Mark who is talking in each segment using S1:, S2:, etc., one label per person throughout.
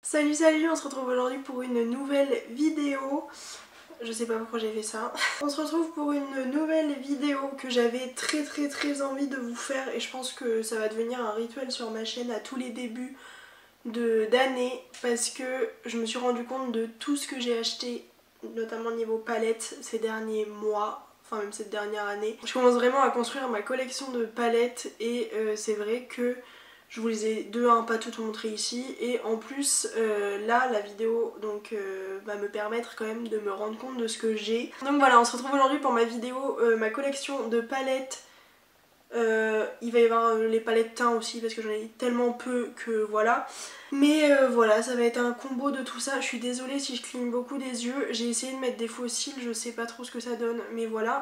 S1: Salut salut, on se retrouve aujourd'hui pour une nouvelle vidéo. Je sais pas pourquoi j'ai fait ça. On se retrouve pour une nouvelle vidéo que j'avais très envie de vous faire et je pense que ça va devenir un rituel sur ma chaîne à tous les débuts d'année parce que je me suis rendu compte de tout ce que j'ai acheté, notamment niveau palette ces derniers mois, enfin même cette dernière année. Je commence vraiment à construire ma collection de palettes et c'est vrai que je vous les ai de un pas toutes montrées ici et en plus là la vidéo donc va me permettre quand même de me rendre compte de ce que j'ai. Donc voilà, on se retrouve aujourd'hui pour ma vidéo, ma collection de palettes. Il va y avoir les palettes teint aussi parce que j'en ai tellement peu que voilà. Mais voilà, ça va être un combo de tout ça. Je suis désolée si je cligne beaucoup des yeux. J'ai essayé de mettre des faux cils, je sais pas trop ce que ça donne, mais voilà.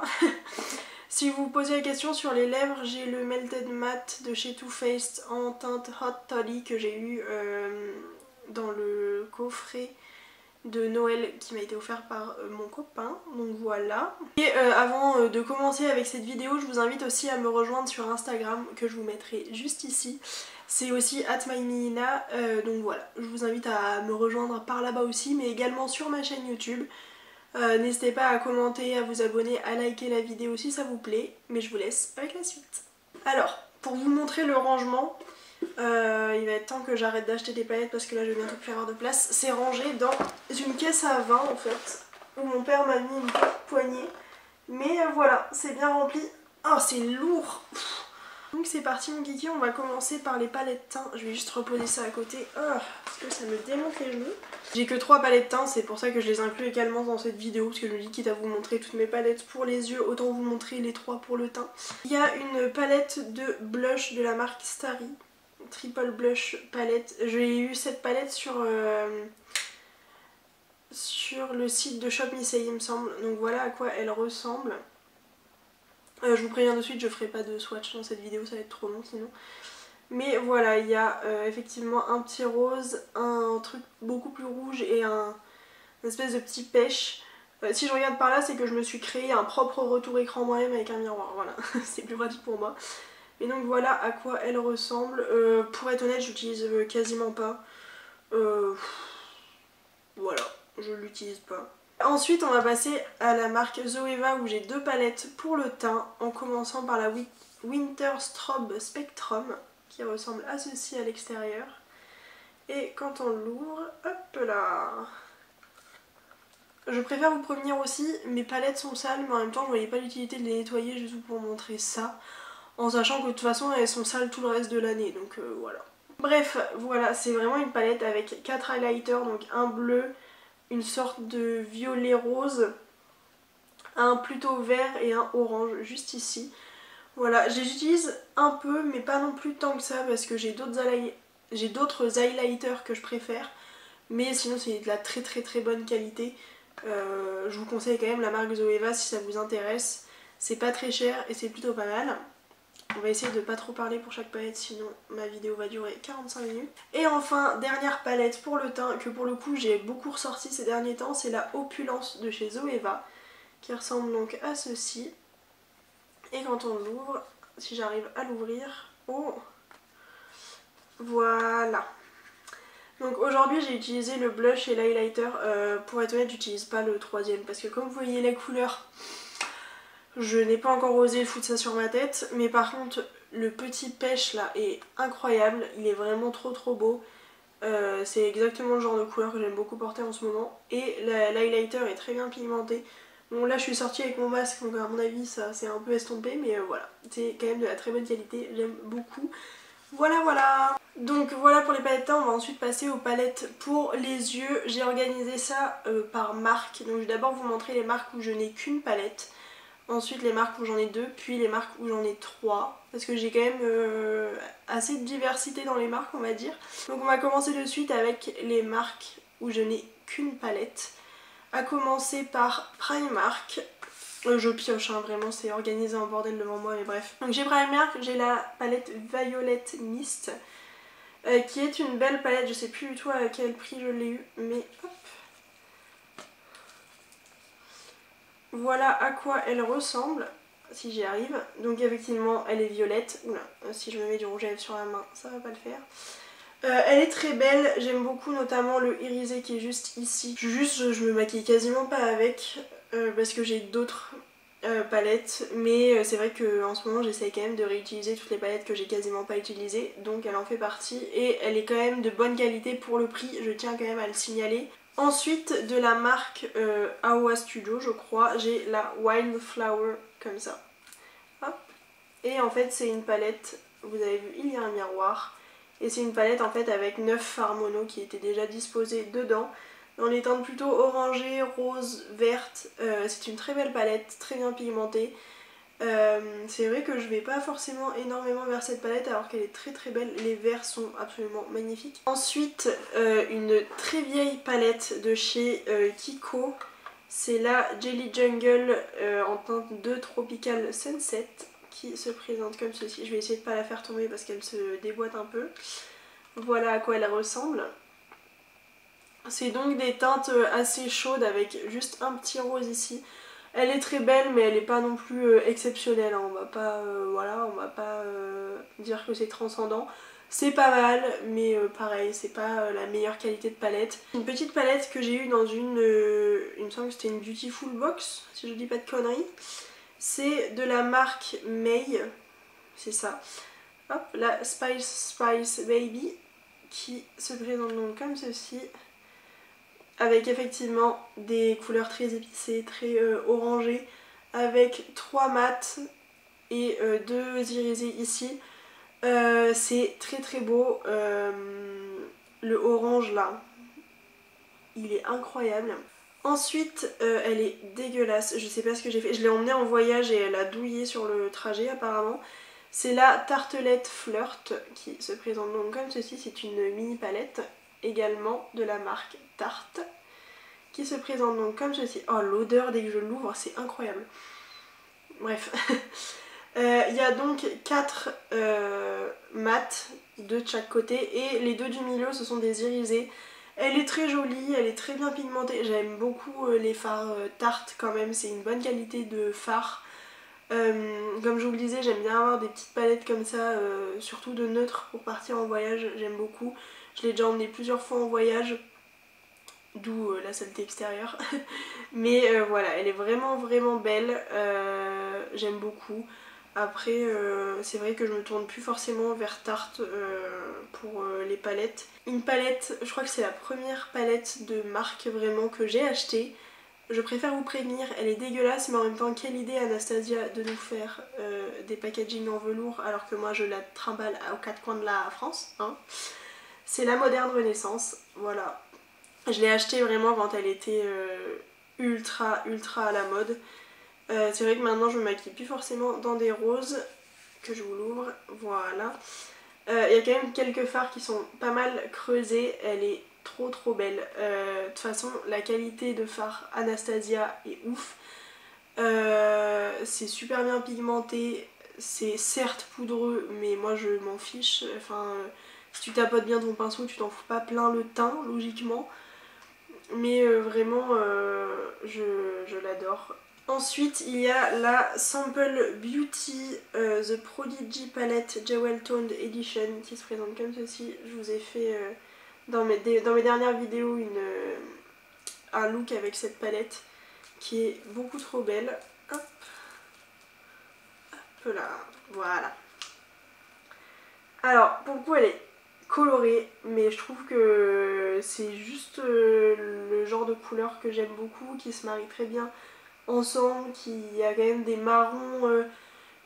S1: Si vous vous posez la question sur les lèvres, j'ai le Melted Matte de chez Too Faced en teinte Hot Toddy que j'ai eu dans le coffret de Noël qui m'a été offert par mon copain, donc voilà. Et avant de commencer avec cette vidéo, je vous invite aussi à me rejoindre sur Instagram que je vous mettrai juste ici. C'est aussi @myminina, donc voilà, je vous invite à me rejoindre par là-bas aussi, mais également sur ma chaîne YouTube. N'hésitez pas à commenter, à vous abonner, à liker la vidéo si ça vous plaît, mais je vous laisse avec la suite. Alors, pour vous montrer le rangement, il va être temps que j'arrête d'acheter des palettes parce que là je vais bientôt plus avoir de place. C'est rangé dans une caisse à vin en fait, où mon père m'a mis une petite poignée. Mais voilà, c'est bien rempli. Oh, c'est lourd! Donc c'est parti mon kiki, on va commencer par les palettes teint. Je vais juste reposer ça à côté, parce que ça me démonte les genoux. J'ai que 3 palettes teint, c'est pour ça que je les inclus également dans cette vidéo, parce que je me dis quitte à vous montrer toutes mes palettes pour les yeux, autant vous montrer les 3 pour le teint. Il y a une palette de blush de la marque Starry, Triple Blush palette. J'ai eu cette palette sur le site de Shop Missey il me semble, donc voilà à quoi elle ressemble. Je vous préviens de suite, je ferai pas de swatch dans cette vidéo, ça va être trop long sinon. Mais voilà, il y a effectivement un petit rose, un truc beaucoup plus rouge et une espèce de petit pêche. Si je regarde par là, c'est que je me suis créé un propre retour écran moi-même avec un miroir, voilà, c'est plus pratique pour moi. Et donc voilà à quoi elle ressemble. Pour être honnête, j'utilise quasiment pas. Voilà, je l'utilise pas. Ensuite on va passer à la marque Zoeva où j'ai 2 palettes pour le teint, en commençant par la Winter Strobe Spectrum qui ressemble à ceci à l'extérieur. Et quand on l'ouvre, hop là! Je préfère vous prévenir aussi, mes palettes sont sales mais en même temps je voyais pas l'utilité de les nettoyer juste pour montrer ça, en sachant que de toute façon elles sont sales tout le reste de l'année, donc voilà. Bref, voilà, c'est vraiment une palette avec 4 highlighters, donc un bleu, une sorte de violet rose, un plutôt vert et un orange juste ici. Voilà, j'utilise un peu mais pas non plus tant que ça parce que j'ai d'autres highlighters que je préfère, mais sinon c'est de la très bonne qualité. Je vous conseille quand même la marque Zoeva si ça vous intéresse. C'est pas très cher et c'est plutôt pas mal. On va essayer de pas trop parler pour chaque palette sinon ma vidéo va durer 45 minutes. Et enfin, dernière palette pour le teint que pour le coup j'ai beaucoup ressorti ces derniers temps, c'est la Opulence de chez Zoeva qui ressemble donc à ceci. Et quand on l'ouvre, si j'arrive à l'ouvrir, oh, voilà. Donc aujourd'hui j'ai utilisé le blush et l'highlighter, pour être honnête j'utilise pas le troisième parce que comme vous voyez la couleur, je n'ai pas encore osé foutre ça sur ma tête, mais par contre le petit pêche là est incroyable, il est vraiment trop beau. C'est exactement le genre de couleur que j'aime beaucoup porter en ce moment et l'highlighter est très bien pigmenté. Bon là je suis sortie avec mon masque donc à mon avis ça s'est un peu estompé, mais voilà, c'est quand même de la très bonne qualité, j'aime beaucoup. Voilà. Donc voilà pour les palettes teint, on va ensuite passer aux palettes pour les yeux. J'ai organisé ça par marque, donc je vais d'abord vous montrer les marques où je n'ai qu'une palette. Ensuite les marques où j'en ai 2, puis les marques où j'en ai 3. Parce que j'ai quand même assez de diversité dans les marques on va dire. Donc on va commencer de suite avec les marques où je n'ai qu'une palette. À commencer par Primark. Je pioche hein, vraiment, c'est organisé en bordel devant moi mais bref. Donc j'ai Primark, j'ai la palette Violet Mist. Qui est une belle palette, je sais plus du tout à quel prix je l'ai eu, mais hop. Voilà à quoi elle ressemble, si j'y arrive. Donc effectivement elle est violette. Oula, si je me mets du rouge à lèvres sur la main, ça va pas le faire. Elle est très belle, j'aime beaucoup notamment le irisé qui est juste ici. Je me maquille quasiment pas avec parce que j'ai d'autres palettes, mais c'est vrai qu'en ce moment j'essaye quand même de réutiliser toutes les palettes que j'ai quasiment pas utilisées, donc elle en fait partie et elle est quand même de bonne qualité pour le prix, je tiens quand même à le signaler. Ensuite de la marque Awa Studio je crois, j'ai la Wildflower comme ça. Hop. Et en fait c'est une palette, vous avez vu il y a un miroir, et c'est une palette en fait avec 9 fards mono qui étaient déjà disposés dedans. Dans les teintes plutôt orangées, roses, vertes, c'est une très belle palette, très bien pigmentée. C'est vrai que je vais pas forcément énormément vers cette palette alors qu'elle est très très belle, les verts sont absolument magnifiques. Ensuite une très vieille palette de chez Kiko, c'est la Jelly Jungle en teinte 2 Tropical Sunset qui se présente comme ceci. Je vais essayer de pas la faire tomber parce qu'elle se déboîte un peu. Voilà à quoi elle ressemble. C'est donc des teintes assez chaudes avec juste un petit rose ici. Elle est très belle mais elle n'est pas non plus exceptionnelle, hein. On va pas, voilà, on va pas dire que c'est transcendant. C'est pas mal mais pareil, c'est pas la meilleure qualité de palette. Une petite palette que j'ai eue dans une, il me semble que c'était une Beautiful Box, si je dis pas de conneries. C'est de la marque May, c'est ça. Hop, la Spice Baby qui se présente donc comme ceci. Avec effectivement des couleurs très épicées, très orangées, avec 3 mats et 2 irisés ici. C'est très très beau. Le orange là, il est incroyable. Ensuite, elle est dégueulasse, je sais pas ce que j'ai fait. Je l'ai emmenée en voyage et elle a douillé sur le trajet apparemment. C'est la Tartelette Flirt qui se présente donc comme ceci. C'est une mini palette également de la marque Tarte qui se présente donc comme ceci. Oh, l'odeur dès que je l'ouvre, c'est incroyable. Bref. Il y a donc 4 mats, 2 de chaque côté, et les 2 du milieu ce sont des irisés. Elle est très jolie, elle est très bien pigmentée. J'aime beaucoup les fards Tarte quand même, c'est une bonne qualité de fard. Comme je vous le disais, j'aime bien avoir des petites palettes comme ça, surtout de neutre pour partir en voyage, j'aime beaucoup. Je l'ai déjà emmené plusieurs fois en voyage, d'où la saleté extérieure. Mais voilà, elle est vraiment vraiment belle, j'aime beaucoup. Après c'est vrai que je me tourne plus forcément vers Tarte pour les palettes. Une palette, je crois que c'est la première palette de marque vraiment que j'ai achetée. Je préfère vous prévenir, elle est dégueulasse mais en même temps quelle idée Anastasia de nous faire des packaging en velours alors que moi je la trimballe aux 4 coins de la France, hein. C'est la Moderne Renaissance, voilà. Je l'ai achetée vraiment quand elle était ultra à la mode. C'est vrai que maintenant je me maquille plus forcément dans des roses, que je vous l'ouvre, voilà. Il y a quand même quelques fards qui sont pas mal creusés, elle est trop belle. De toute façon la qualité de fard Anastasia est ouf. C'est super bien pigmenté, c'est certes poudreux mais moi je m'en fiche. Enfin, si tu tapotes bien ton pinceau tu t'en fous pas plein le teint logiquement. Mais vraiment je l'adore. Ensuite il y a la Sample Beauty The Prodigy Palette Jewel Toned Edition qui se présente comme ceci. Je vous ai fait dans mes dernières vidéos un look avec cette palette qui est beaucoup trop belle. Hop, hop là, voilà. Alors pour le coup elle est colorée mais je trouve que c'est juste le genre de couleur que j'aime beaucoup, qui se marie très bien ensemble, qui a quand même des marrons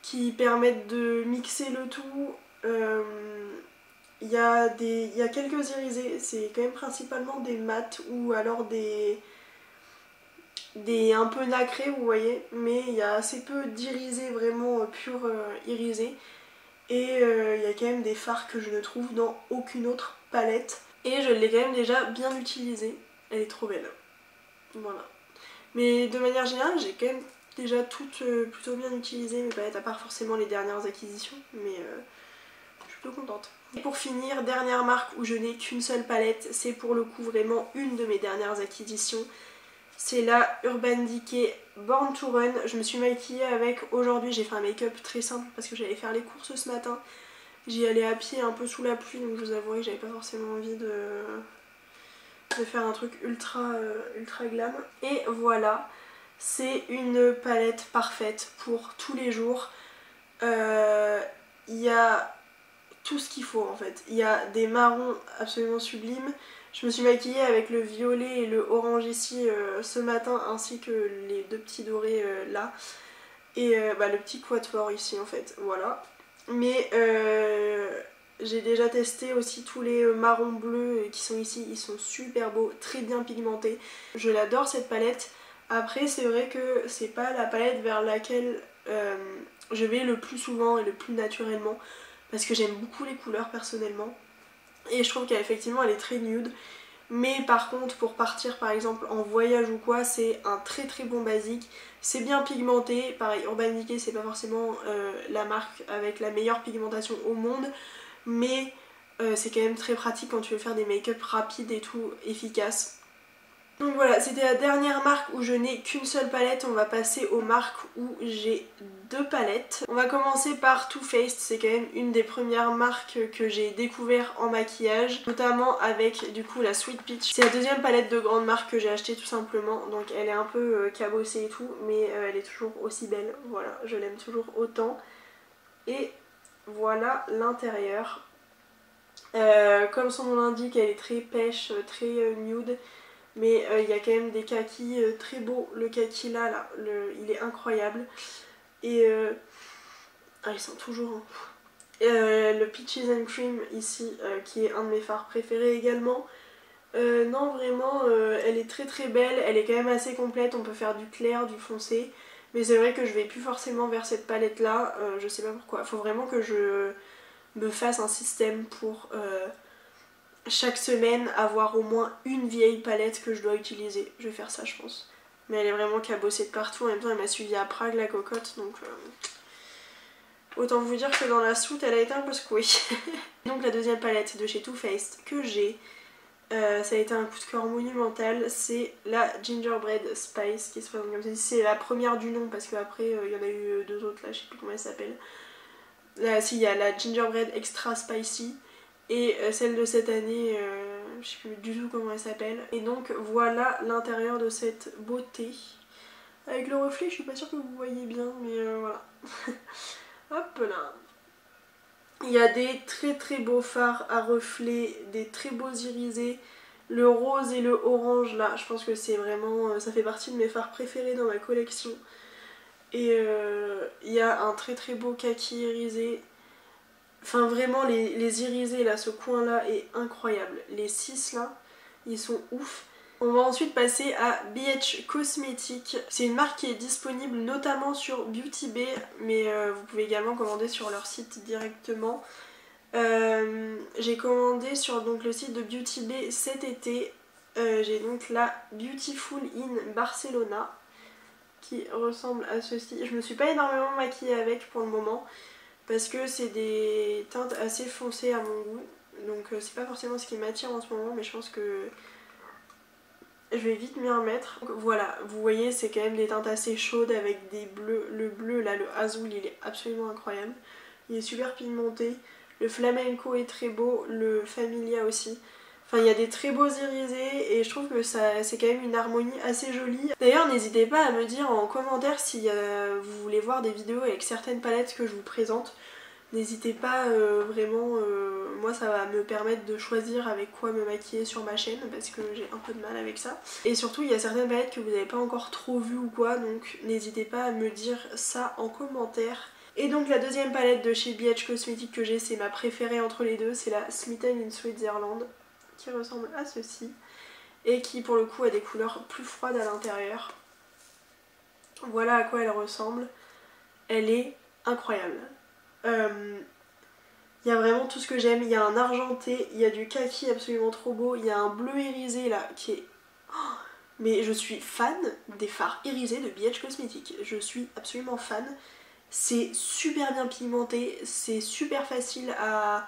S1: qui permettent de mixer le tout. Il y a quelques irisés, c'est quand même principalement des mats ou alors des un peu nacrés vous voyez, mais il y a assez peu d'irisés vraiment pur irisés. Et il y a quand même des fards que je ne trouve dans aucune autre palette. Et je l'ai quand même déjà bien utilisée. Elle est trop belle. Voilà. Mais de manière générale, j'ai quand même déjà toutes plutôt bien utilisé mes palettes, à part forcément les dernières acquisitions. Mais je suis plutôt contente. Et pour finir, dernière marque où je n'ai qu'une seule palette, c'est pour le coup vraiment une de mes dernières acquisitions. C'est la Urban Decay Born to Run. Je me suis maquillée avec aujourd'hui, j'ai fait un make-up très simple parce que j'allais faire les courses ce matin. J'y allais à pied un peu sous la pluie, donc je vous avouerai que j'avais pas forcément envie de faire un truc ultra glam. Et voilà, c'est une palette parfaite pour tous les jours. Il y a tout ce qu'il faut en fait. Il y a des marrons absolument sublimes. Je me suis maquillée avec le violet et le orange ici ce matin, ainsi que les deux petits dorés là. Et le petit quatuor ici en fait, voilà. Mais j'ai déjà testé aussi tous les marrons bleus qui sont ici, ils sont super beaux, très bien pigmentés. Je l'adore cette palette. Après c'est vrai que c'est pas la palette vers laquelle je vais le plus souvent et le plus naturellement, parce que j'aime beaucoup les couleurs personnellement. Et je trouve qu'effectivement elle est très nude. Mais par contre pour partir par exemple en voyage ou quoi, c'est un très bon basique. C'est bien pigmenté, pareil Urban Decay c'est pas forcément la marque avec la meilleure pigmentation au monde, mais c'est quand même très pratique quand tu veux faire des make-up rapides et tout, efficaces. Donc voilà, c'était la dernière marque où je n'ai qu'une seule palette. On va passer aux marques où j'ai deux palettes. On va commencer par Too Faced, c'est quand même une des premières marques que j'ai découvert en maquillage, notamment avec du coup la Sweet Peach. C'est la deuxième palette de grande marque que j'ai achetée tout simplement, donc elle est un peu cabossée et tout, mais elle est toujours aussi belle, voilà, je l'aime toujours autant. Et voilà l'intérieur. Comme son nom l'indique, elle est très pêche, très nude. Mais il y a quand même des kakis très beaux. Le kaki là, il est incroyable. Et ils sont toujours... Hein. Le Peaches and Cream ici, qui est un de mes fards préférés également. Non vraiment, elle est très belle. Elle est quand même assez complète. On peut faire du clair, du foncé. Mais c'est vrai que je vais plus forcément vers cette palette là. Je sais pas pourquoi. Faut vraiment que je me fasse un système pour... chaque semaine avoir au moins une vieille palette que je dois utiliser. Je vais faire ça je pense. Mais elle est vraiment cabossée de partout. En même temps elle m'a suivi à Prague la cocotte, donc autant vous dire que dans la soute elle a été un peu secouée. Donc la deuxième palette de chez Too Faced que j'ai, ça a été un coup de cœur monumental, c'est la Gingerbread Spice qui se présente comme ça. C'est la première du nom parce qu'après il y en a eu deux autres là, je sais plus comment elle s'appelle. Là si, il y a la Gingerbread Extra Spicy. Et celle de cette année, je sais plus du tout comment elle s'appelle. Et donc voilà l'intérieur de cette beauté. Avec le reflet, je suis pas sûre que vous voyez bien, mais voilà. Hop là. Il y a des très beaux fards à reflets, des très beaux irisés. Le rose et le orange là, je pense que c'est vraiment... ça fait partie de mes fards préférés dans ma collection. Et il y a un très beau kaki irisé. Enfin vraiment les irisés là, ce coin là est incroyable. Les 6 là, ils sont ouf. On va ensuite passer à BH Cosmetics. C'est une marque qui est disponible notamment sur Beauty Bay, mais vous pouvez également commander sur leur site directement. J'ai commandé sur donc, le site de Beauty Bay cet été. J'ai donc la Beautiful in Barcelona qui ressemble à ceci. Je me suis pas énormément maquillée avec pour le moment, parce que c'est des teintes assez foncées à mon goût, donc c'est pas forcément ce qui m'attire en ce moment, mais je pense que je vais vite m'y remettre. Donc voilà, vous voyez c'est quand même des teintes assez chaudes avec des bleus. Le bleu là, le azul, il est absolument incroyable, il est super pigmenté. Le flamenco est très beau, le familia aussi. Enfin il y a des très beaux irisés et je trouve que c'est quand même une harmonie assez jolie. D'ailleurs n'hésitez pas à me dire en commentaire si vous voulez voir des vidéos avec certaines palettes que je vous présente. N'hésitez pas vraiment, moi ça va me permettre de choisir avec quoi me maquiller sur ma chaîne parce que j'ai un peu de mal avec ça. Et surtout il y a certaines palettes que vous n'avez pas encore trop vues ou quoi, donc n'hésitez pas à me dire ça en commentaire. Et donc la deuxième palette de chez BH Cosmetics que j'ai, c'est ma préférée entre les deux, c'est la Smitten in Switzerland qui ressemble à ceci et qui pour le coup a des couleurs plus froides à l'intérieur. Voilà à quoi elle ressemble, elle est incroyable. Il y a vraiment tout ce que j'aime, il y a un argenté, il y a du kaki absolument trop beau, il y a un bleu irisé là qui est... Oh, mais je suis fan des fards irisés de BH Cosmetics, je suis absolument fan. C'est super bien pigmenté, c'est super facile à...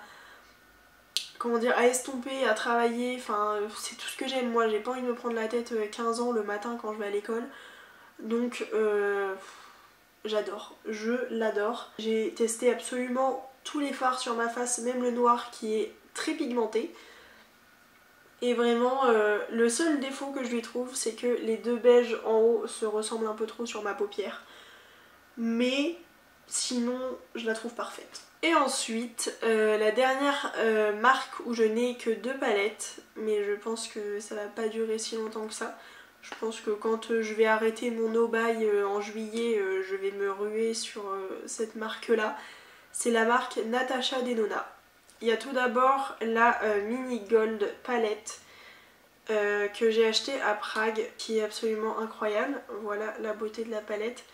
S1: comment dire, à estomper, à travailler, enfin c'est tout ce que j'aime. Moi j'ai pas envie de me prendre la tête 15 ans le matin quand je vais à l'école, donc j'adore, je l'adore. J'ai testé absolument tous les fards sur ma face, même le noir qui est très pigmenté. Et vraiment le seul défaut que je lui trouve c'est que les deux beiges en haut se ressemblent un peu trop sur ma paupière. Mais sinon je la trouve parfaite. Et ensuite la dernière marque où je n'ai que 2 palettes, mais je pense que ça va pas durer si longtemps que ça. Je pense que quand je vais arrêter mon no-buy en juillet, je vais me ruer sur cette marque là. C'est la marque Natasha Denona. Il y a tout d'abord la Mini Gold palette que j'ai achetée à Prague, qui est absolument incroyable. Voilà la beauté de la palette.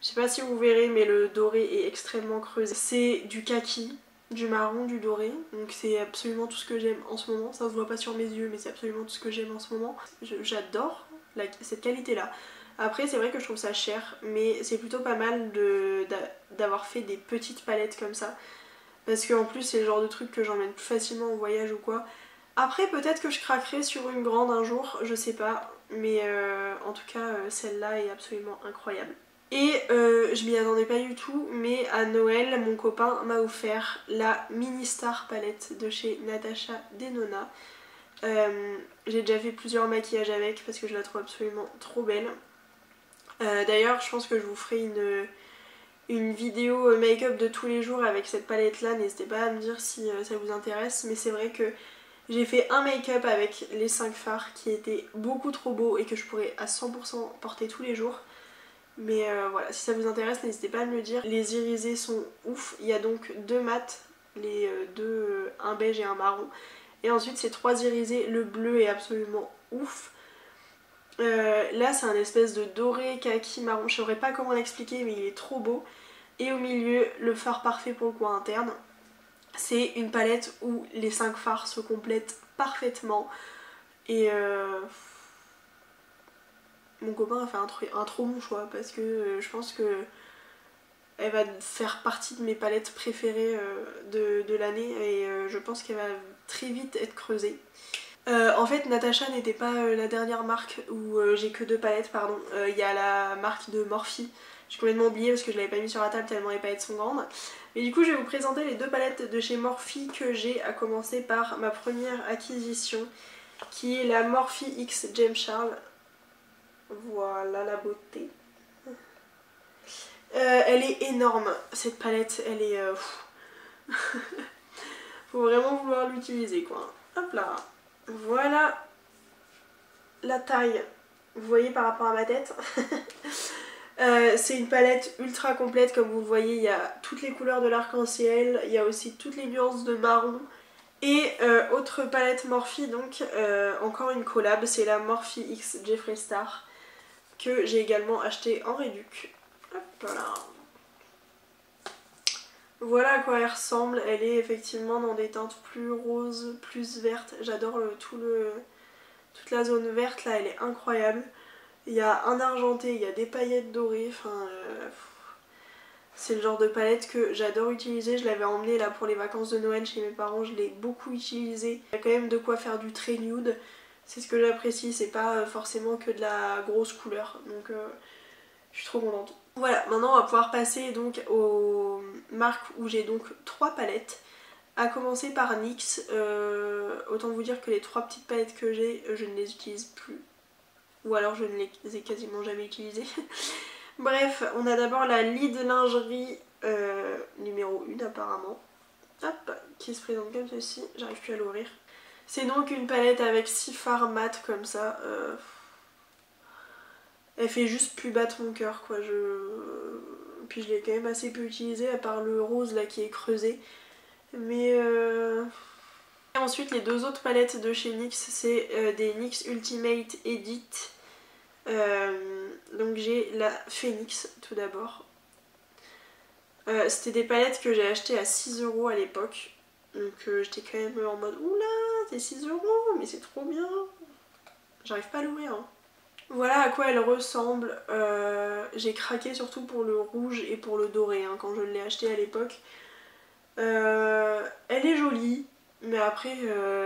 S1: Je sais pas si vous verrez, mais le doré est extrêmement creusé. C'est du kaki, du marron, du doré. Donc c'est absolument tout ce que j'aime en ce moment. Ça se voit pas sur mes yeux, mais c'est absolument tout ce que j'aime en ce moment. J'adore cette qualité-là. Après c'est vrai que je trouve ça cher, mais c'est plutôt pas mal d'avoir fait des petites palettes comme ça. Parce qu'en plus c'est le genre de truc que j'emmène plus facilement en voyage ou quoi. Après peut-être que je craquerai sur une grande un jour, je sais pas. Mais en tout cas celle-là est absolument incroyable. Et je m'y attendais pas du tout, mais à Noël mon copain m'a offert la Mini Star palette de chez Natasha Denona. J'ai déjà fait plusieurs maquillages avec parce que je la trouve absolument trop belle. D'ailleurs je pense que je vous ferai une vidéo make-up de tous les jours avec cette palette là, n'hésitez pas à me dire si ça vous intéresse. Mais c'est vrai que j'ai fait un make-up avec les 5 fards qui était beaucoup trop beau et que je pourrais à 100% porter tous les jours. Mais voilà, si ça vous intéresse n'hésitez pas à me le dire. Les irisés sont ouf, il y a donc 2 mats, un beige et un marron. Et ensuite ces 3 irisés, le bleu est absolument ouf. Là c'est un espèce de doré kaki marron, je saurais pas comment l'expliquer mais il est trop beau. Et au milieu le fard parfait pour le coin interne. C'est une palette où les 5 fards se complètent parfaitement. Et mon copain a fait un trop bon choix parce que je pense que elle va faire partie de mes palettes préférées de l'année et je pense qu'elle va très vite être creusée. En fait Natasha n'était pas la dernière marque où j'ai que 2 palettes, pardon. Il y a la marque de Morphe. J'ai complètement oublié parce que je l'avais pas mis sur la table tellement les palettes sont grandes. Mais du coup je vais vous présenter les 2 palettes de chez Morphe que j'ai, à commencer par ma première acquisition qui est la Morphe X Gem Charles. Voilà la beauté. Elle est énorme cette palette, elle est... faut vraiment vouloir l'utiliser quoi. Hop là. Voilà la taille, vous voyez par rapport à ma tête. C'est une palette ultra complète, comme vous le voyez, il y a toutes les couleurs de l'arc-en-ciel, il y a aussi toutes les nuances de marron. Et autre palette Morphe, donc encore une collab, c'est la Morphe X Jeffree Star que j'ai également acheté en réduc. Hop là. Voilà à quoi elle ressemble, elle est effectivement dans des teintes plus roses, plus vertes. J'adore toute la zone verte là, elle est incroyable. Il y a un argenté, il y a des paillettes dorées, enfin c'est le genre de palette que j'adore utiliser. Je l'avais emmenée là pour les vacances de Noël chez mes parents, je l'ai beaucoup utilisée. Il y a quand même de quoi faire du trait nude, c'est ce que j'apprécie, c'est pas forcément que de la grosse couleur, donc je suis trop contente. Voilà, maintenant on va pouvoir passer donc aux marques où j'ai donc 3 palettes. À commencer par NYX, autant vous dire que les 3 petites palettes que j'ai, je ne les utilise plus. Ou alors je ne les ai quasiment jamais utilisées. Bref, on a d'abord la Lid Lingerie numéro 1 apparemment. Hop, qui se présente comme ceci, j'arrive plus à l'ouvrir. C'est donc une palette avec 6 fards mat comme ça. Elle fait juste plus battre mon cœur quoi. Puis je l'ai quand même assez peu utilisée à part le rose là qui est creusé. Mais Et ensuite les 2 autres palettes de chez NYX, c'est des NYX Ultimate Edit. Donc j'ai la Phoenix tout d'abord. C'était des palettes que j'ai achetées à 6 € à l'époque. Donc j'étais quand même en mode oula, c'est 6 €, mais c'est trop bien. J'arrive pas à l'ouvrir hein. Voilà à quoi elle ressemble. J'ai craqué surtout pour le rouge et pour le doré hein, quand je l'ai acheté à l'époque. Elle est jolie, mais après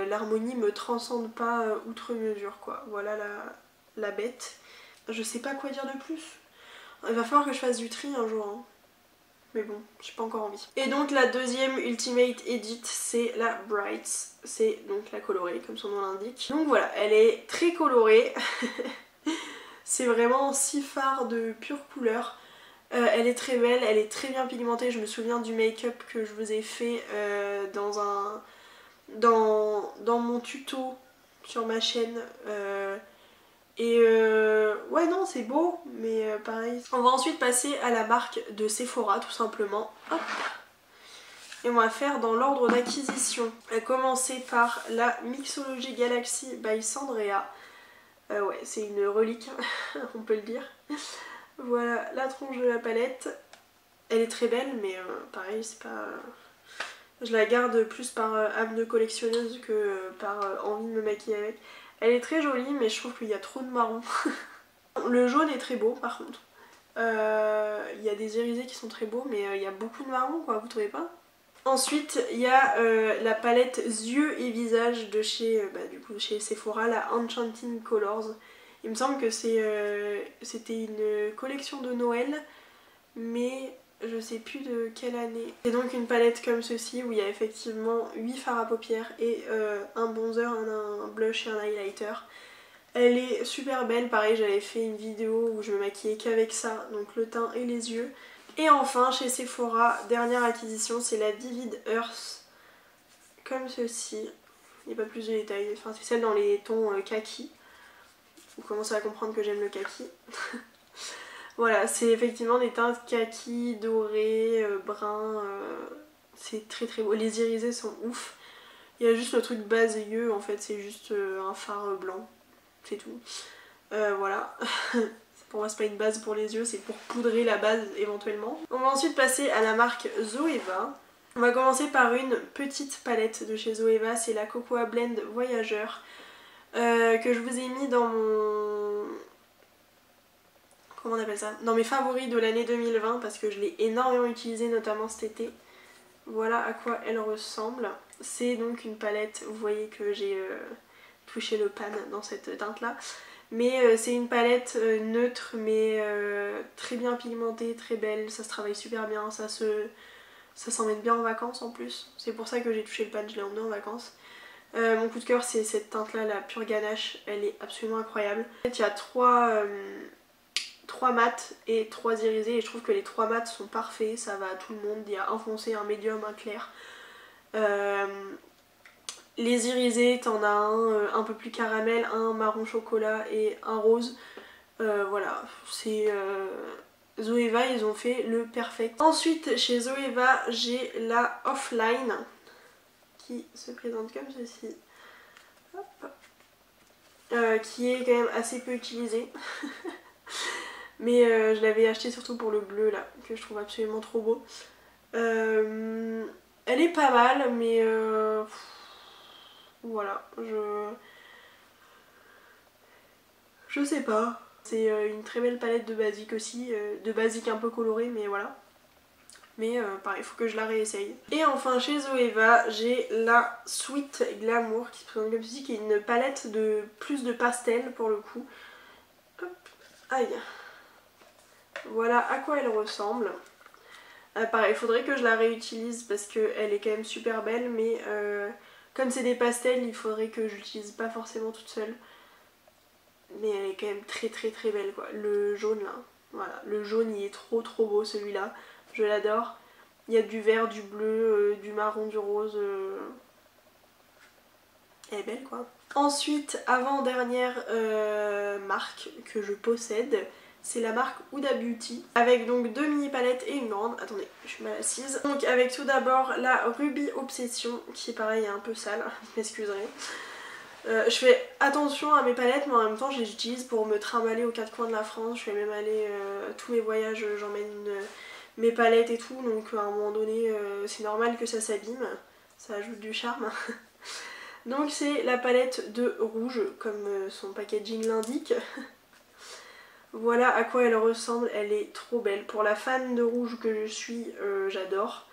S1: l'harmonie me transcende pas outre mesure quoi. Voilà la bête. Je sais pas quoi dire de plus. Il va falloir que je fasse du tri un jour. Hein. mais bon, j'ai pas encore envie. Et donc la deuxième Ultimate Edit, c'est la Brights, c'est donc la colorée comme son nom l'indique. Donc voilà, elle est très colorée, c'est vraiment 6 fards de pure couleur. Elle est très belle, elle est très bien pigmentée, je me souviens du make-up que je vous ai fait dans mon tuto sur ma chaîne. Ouais non c'est beau mais pareil. On va ensuite passer à la marque de Sephora tout simplement. Hop. Et on va faire dans l'ordre d'acquisition. On va commencer par la Mixology Galaxy by Sandrea. Ouais c'est une relique on peut le dire. Voilà la tronche de la palette. Elle est très belle mais pareil c'est pas... Je la garde plus par âme de collectionneuse que par envie de me maquiller avec. Elle est très jolie mais je trouve qu'il y a trop de marron. Le jaune est très beau par contre. Il y a des irisés qui sont très beaux mais il y a beaucoup de marron quoi, vous trouvez pas? Ensuite il y a la palette yeux et visage de chez, du coup, chez Sephora, la Enchanting Colors. Il me semble que c'était une collection de Noël mais je sais plus de quelle année. C'est donc une palette comme ceci où il y a effectivement 8 fards à paupières et un bronzer, un blush et un highlighter. Elle est super belle, pareil j'avais fait une vidéo où je me maquillais qu'avec ça, donc le teint et les yeux. Et enfin chez Sephora, dernière acquisition, c'est la Vivid Earth, comme ceci. Il n'y a pas plus de détails, enfin c'est celle dans les tons kaki. Vous commencez à comprendre que j'aime le kaki. Voilà, c'est effectivement des teintes kaki, doré, brun, c'est très très beau. Les irisés sont ouf. Il y a juste le truc base yeux, en fait c'est juste un fard blanc, c'est tout. Voilà, pour moi c'est pas une base pour les yeux, c'est pour poudrer la base éventuellement. On va ensuite passer à la marque Zoeva. On va commencer par une petite palette de chez Zoeva, c'est la Cocoa Blend Voyageur, que je vous ai mis dans mon... Comment on appelle ça? Dans mes favoris de l'année 2020 parce que je l'ai énormément utilisée notamment cet été. Voilà à quoi elle ressemble. C'est donc une palette, vous voyez que j'ai touché le pan dans cette teinte là. Mais c'est une palette neutre mais très bien pigmentée, très belle, ça se travaille super bien, ça s'emmène bien en vacances en plus. C'est pour ça que j'ai touché le pan, je l'ai emmené en vacances. Mon coup de cœur c'est cette teinte là, la Pure Ganache, elle est absolument incroyable. En fait il y a trois mats et 3 irisés et je trouve que les 3 mats sont parfaits, ça va à tout le monde. Il y a un foncé, un médium, un clair. Les irisés, t'en as un peu plus caramel, un marron chocolat et un rose. Voilà, c'est Zoeva, ils ont fait le perfect. Ensuite chez Zoeva j'ai la Offline qui se présente comme ceci. Hop. Qui est quand même assez peu utilisée. Mais je l'avais acheté surtout pour le bleu là, que je trouve absolument trop beau. Elle est pas mal, mais voilà, je sais pas. C'est une très belle palette de basique aussi, de basique un peu colorée, mais voilà. Mais pareil, il faut que je la réessaye. Et enfin chez Zoeva, j'ai la Sweet Glamour qui se présente comme ceci, qui est une palette de plus de pastel pour le coup. Hop, aïe. Voilà à quoi elle ressemble. Pareil, il faudrait que je la réutilise parce qu'elle est quand même super belle, mais comme c'est des pastels, il faudrait que je l'utilise pas forcément toute seule. Mais elle est quand même très très très belle quoi. Le jaune là, voilà, le jaune il est trop trop beau celui-là, je l'adore. Il y a du vert, du bleu, du marron, du rose. Elle est belle quoi. Ensuite, avant-dernière marque que je possède, c'est la marque Huda Beauty, avec donc 2 mini palettes et une grande. Attendez, je suis mal assise. Donc avec tout d'abord la Ruby Obsession, qui pareil est un peu sale, vous m'excuserez. Je fais attention à mes palettes, mais en même temps je les utilise pour me trimballer aux 4 coins de la France. Je fais même aller tous mes voyages, j'emmène mes palettes et tout, donc à un moment donné c'est normal que ça s'abîme, ça ajoute du charme. Donc c'est la palette de rouge, comme son packaging l'indique. Voilà à quoi elle ressemble, elle est trop belle. Pour la fan de rouge que je suis, j'adore.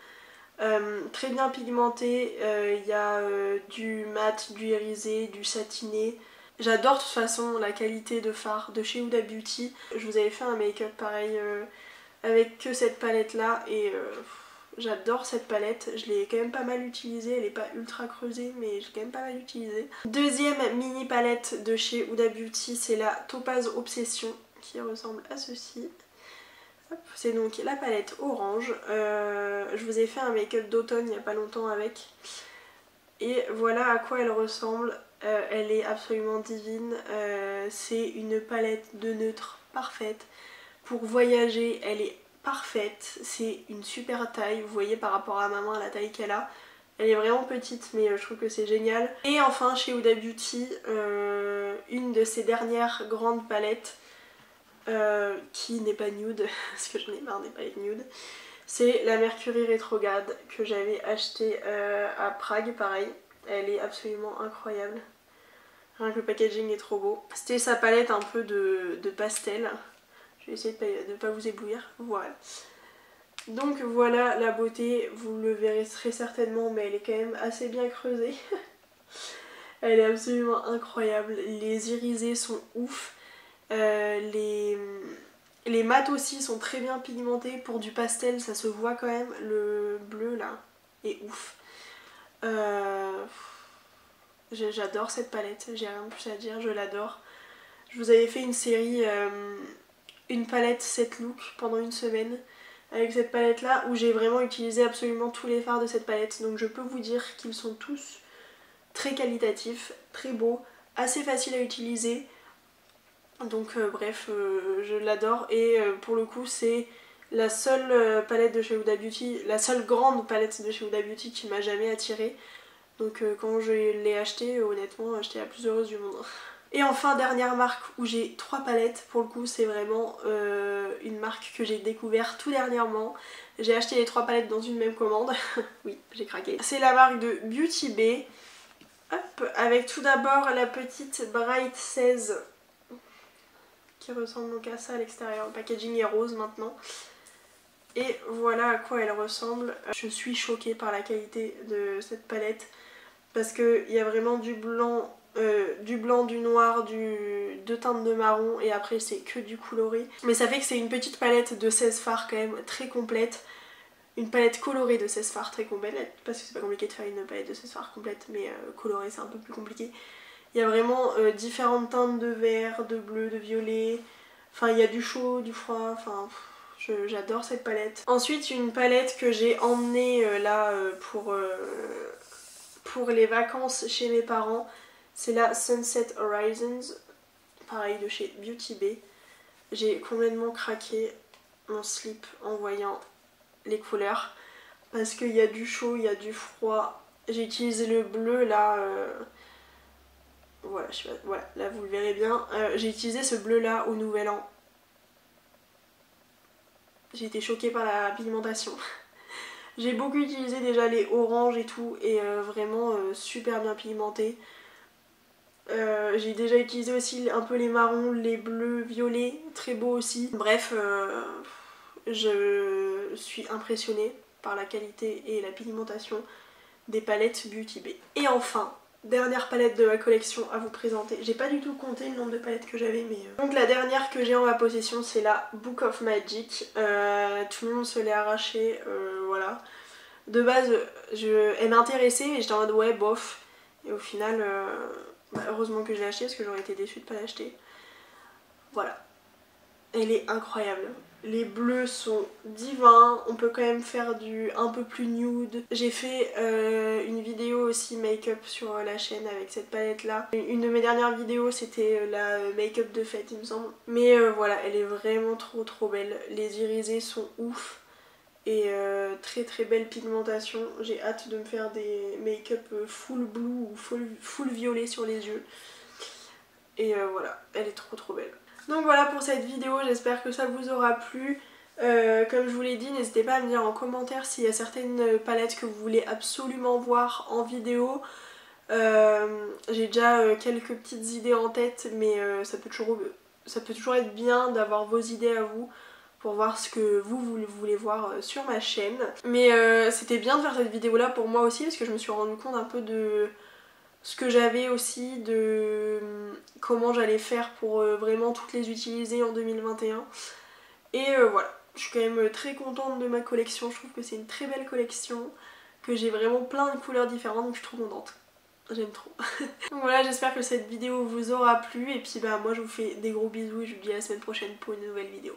S1: Très bien pigmentée, il y a du mat, du irisé, du satiné. J'adore de toute façon la qualité de fard de chez Huda Beauty. Je vous avais fait un make-up pareil avec que cette palette là et j'adore cette palette, je l'ai quand même pas mal utilisée, elle est pas ultra creusée mais j'ai quand même pas mal utilisé. Deuxième mini palette de chez Huda Beauty, c'est la Topaz Obsession qui ressemble à ceci. C'est donc la palette orange, je vous ai fait un make-up d'automne il n'y a pas longtemps avec et voilà à quoi elle ressemble. Elle est absolument divine, c'est une palette de neutre parfaite pour voyager, elle est parfaite, c'est une super taille, vous voyez par rapport à ma main la taille qu'elle a, elle est vraiment petite mais je trouve que c'est génial. Et enfin chez Huda Beauty, une de ses dernières grandes palettes qui n'est pas nude, parce que j'en ai marre des palettes nude, c'est la Mercury Retrograde que j'avais achetée à Prague, pareil, elle est absolument incroyable. Rien que le packaging est trop beau. C'était sa palette un peu de pastel. Je vais essayer de ne pas vous éblouir. Voilà. Donc voilà la beauté, vous le verrez très certainement mais elle est quand même assez bien creusée. Elle est absolument incroyable, les irisés sont ouf, les mats aussi sont très bien pigmentés, pour du pastel ça se voit quand même, le bleu là est ouf. J'adore cette palette, j'ai rien de plus à dire, je l'adore. Je vous avais fait une série, une palette 7 looks pendant une semaine avec cette palette là où j'ai vraiment utilisé absolument tous les fards de cette palette, donc je peux vous dire qu'ils sont tous très qualitatifs, très beaux, assez faciles à utiliser, donc bref je l'adore et pour le coup c'est la seule palette de chez Huda Beauty, la seule grande palette de chez Huda Beauty qui m'a jamais attirée, donc quand je l'ai achetée honnêtement j'étais la plus heureuse du monde. Et enfin dernière marque où j'ai 3 palettes, pour le coup c'est vraiment une marque que j'ai découvert tout dernièrement. J'ai acheté les 3 palettes dans une même commande, oui j'ai craqué. C'est la marque de Beauty Bay, hop, avec tout d'abord la petite Bright 16 qui ressemble donc à ça à l'extérieur, le packaging est rose maintenant. Et voilà à quoi elle ressemble. Je suis choquée par la qualité de cette palette parce qu'il y a vraiment du blanc, du noir, deux teintes de marron et après c'est que du coloré. Mais ça fait que c'est une petite palette de 16 fards quand même très complète. Une palette colorée de 16 fards très complète, parce que c'est pas compliqué de faire une palette de 16 fards complète, mais colorée c'est un peu plus compliqué. Il y a vraiment différentes teintes de vert, de bleu, de violet, enfin il y a du chaud, du froid, enfin j'adore cette palette. Ensuite une palette que j'ai emmenée là pour les vacances chez mes parents, c'est la Sunset Horizons, pareil de chez Beauty Bay. J'ai complètement craqué mon slip en voyant les couleurs parce qu'il y a du chaud, il y a du froid. J'ai utilisé le bleu là, voilà, je sais pas, voilà, là vous le verrez bien. J'ai utilisé ce bleu là au Nouvel An. J'ai été choquée par la pigmentation. J'ai beaucoup utilisé déjà les oranges et tout et vraiment super bien pigmenté. J'ai déjà utilisé aussi un peu les marrons, les bleus, violets, très beaux aussi. Bref, je suis impressionnée par la qualité et la pigmentation des palettes Beauty Bay. Et enfin, dernière palette de ma collection à vous présenter. J'ai pas du tout compté le nombre de palettes que j'avais mais... Donc la dernière que j'ai en ma possession c'est la Book of Magic. Tout le monde se l'est arraché, voilà. De base, elle m'intéressait mais j'étais en mode ouais bof. Et au final, heureusement que je l'ai acheté parce que j'aurais été déçue de pas l'acheter. Voilà. Elle est incroyable. Les bleus sont divins, on peut quand même faire du un peu plus nude. J'ai fait une vidéo aussi make-up sur la chaîne avec cette palette là. Une de mes dernières vidéos c'était la make-up de fête il me semble. Mais voilà, elle est vraiment trop belle. Les irisés sont ouf et très belle pigmentation. J'ai hâte de me faire des make-up full blue ou full violet sur les yeux. Et voilà, elle est trop belle. Donc voilà pour cette vidéo, j'espère que ça vous aura plu. Comme je vous l'ai dit, n'hésitez pas à me dire en commentaire s'il y a certaines palettes que vous voulez absolument voir en vidéo. J'ai déjà quelques petites idées en tête, mais ça peut toujours être bien d'avoir vos idées à vous pour voir ce que vous voulez voir sur ma chaîne. Mais c'était bien de faire cette vidéo là pour moi aussi parce que je me suis rendu compte un peu de ce que j'avais aussi, de comment j'allais faire pour vraiment toutes les utiliser en 2021. Et voilà, Je suis quand même très contente de ma collection, je trouve que c'est une très belle collection, que j'ai vraiment plein de couleurs différentes, donc je suis trop contente. J'aime trop. Donc voilà, j'espère que cette vidéo vous aura plu et puis bah moi je vous fais des gros bisous et je vous dis à la semaine prochaine pour une nouvelle vidéo.